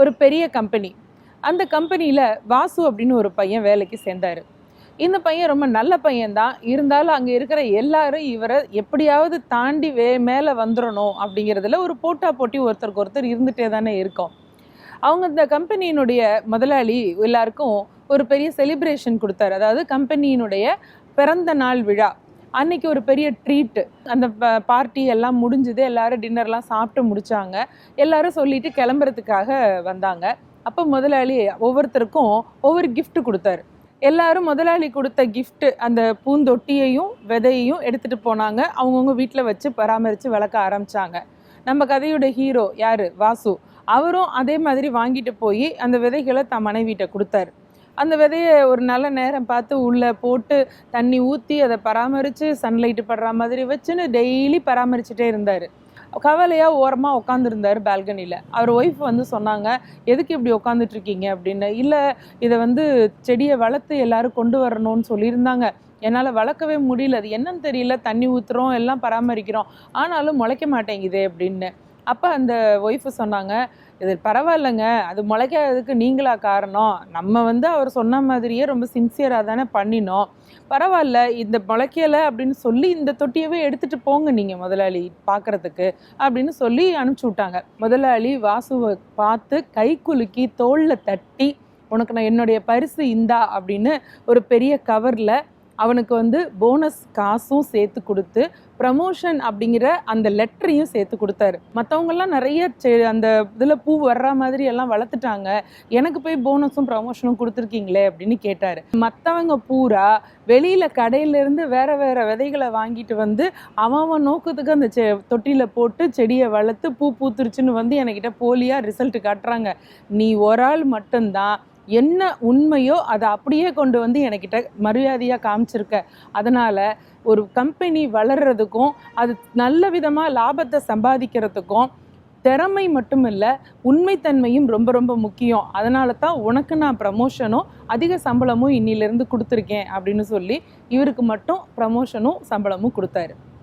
ஒரு பெரிய கம்பெனி. அந்த கம்பெனியில் வாசு அப்படின்னு ஒரு பையன் வேலைக்கு சேர்ந்தார். இந்த பையன் ரொம்ப நல்ல பையன்தான். இருந்தாலும் அங்கே இருக்கிற எல்லாரும் இவரை எப்படியாவது தாண்டி மேலே வந்துடணும் அப்படிங்கிறதுல ஒரு போட்டி ஒருத்தருக்கு ஒருத்தர் இருந்துகிட்டே தானே இருக்கோம். அவங்க இந்த கம்பெனியினுடைய முதலாளி எல்லாருக்கும் ஒரு பெரிய செலிப்ரேஷன் கொடுத்தாரு. அதாவது கம்பெனியினுடைய பிறந்த நாள் விழா அன்னைக்கு ஒரு பெரிய ட்ரீட்டு. அந்த பார்ட்டி எல்லாம் முடிஞ்சுது. எல்லாரும் டின்னர்லாம் சாப்பிட்டு முடிச்சாங்க. எல்லாரும் சொல்லிட்டு கிளம்புறதுக்காக வந்தாங்க. அப்போ முதலாளி ஒவ்வொருத்தருக்கும் ஒவ்வொரு கிஃப்ட் கொடுத்தாரு. எல்லாரும் முதலாளி கொடுத்த கிஃப்ட் அந்த பூந்தொட்டியையும் விதையையும் எடுத்துட்டு போனாங்க. அவங்கவுங்க வீட்டில் வச்சு பராமரித்து வளர்க்க ஆரம்பிச்சாங்க. நம்ம கதையோட ஹீரோ யாரு? வாசு. அவரும் அதே மாதிரி வாங்கிட்டு போய் அந்த விதைகளை தன் மனைவிட்ட கொடுத்தாரு. அந்த விதையை ஒரு நல்ல நேரம் பார்த்து உள்ளே போட்டு தண்ணி ஊற்றி அதை பராமரித்து சன்லைட்டு படுற மாதிரி வச்சுன்னு டெய்லி பராமரிச்சுட்டே இருந்தார். கவலையாக ஓரமாக உட்காந்துருந்தார் பால்கனியில். அவர் ஒய்ஃப் வந்து சொன்னாங்க, எதுக்கு இப்படி உட்காந்துட்ருக்கீங்க அப்படின்னு. இல்லை, இதை வந்து செடியை வளர்த்து எல்லோரும் கொண்டு வரணும்னு சொல்லியிருந்தாங்க. என்னால் வளர்க்கவே முடியல. அது என்னன்னு தெரியல. தண்ணி ஊற்றுறோம், எல்லாம் பராமரிக்கிறோம், ஆனாலும் முளைக்க மாட்டேங்குது அப்படின்னு. அப்போ அந்த ஒய்ஃபு சொன்னாங்க, இது பரவாயில்லைங்க, அது முளைக்காததுக்கு நீங்களா காரணம். நம்ம வந்து அவர் சொன்ன மாதிரியே ரொம்ப சின்சியராக தானே பண்ணினோம். பரவாயில்ல, இந்த முளைக்கலை அப்படின்னு சொல்லி இந்த தொட்டியவே எடுத்துகிட்டு போங்க நீங்கள் முதலாளி பார்க்குறதுக்கு அப்படின்னு சொல்லி அனுப்பிச்சி விட்டாங்க. முதலாளி வாசுவை பார்த்து கை குலுக்கி தோளில் தட்டி, உனக்கு நான் என்னுடைய பரிசு இந்தா அப்படின்னு ஒரு பெரிய கவரில் அவனுக்கு வந்து போனஸ் காசும் சேர்த்து கொடுத்து ப்ரமோஷன் அப்படிங்கிற அந்த லெட்டரையும் சேர்த்து கொடுத்தாரு. மற்றவங்கெல்லாம் நிறைய அந்த இதில் பூ வர்ற மாதிரி எல்லாம் வளர்த்துட்டாங்க, எனக்கு போய் போனஸும் ப்ரமோஷனும் கொடுத்துருக்கீங்களே அப்படின்னு கேட்டார். மற்றவங்க பூரா வெளியில் கடையிலேருந்து வேறு வேறு விதைகளை வாங்கிட்டு வந்து அவன் நோக்கத்துக்கு அந்த தொட்டியில் போட்டு செடியை வளர்த்து பூ பூத்துருச்சுன்னு வந்து என்கிட்ட போலியாக ரிசல்ட் காட்டுறாங்க. நீ ஒரு ஆள் மட்டும்தான் என்ன உண்மையோ அதை அப்படியே கொண்டு வந்து என்கிட்ட மரியாதையாக காமிச்சிருக்க. அதனால் ஒரு கம்பெனி வளர்கிறதுக்கும் அது நல்ல விதமாக லாபத்தை சம்பாதிக்கிறதுக்கும் திறமை மட்டும் இல்லை, உண்மைத்தன்மையும் ரொம்ப ரொம்ப முக்கியம். அதனால தான் உனக்கு நான் ப்ரமோஷனும் அதிக சம்பளமும் இன்னிலேருந்து கொடுத்துருக்கேன் அப்படின்னு சொல்லி இவருக்கு மட்டும் ப்ரமோஷனும் சம்பளமும் கொடுத்தாரு.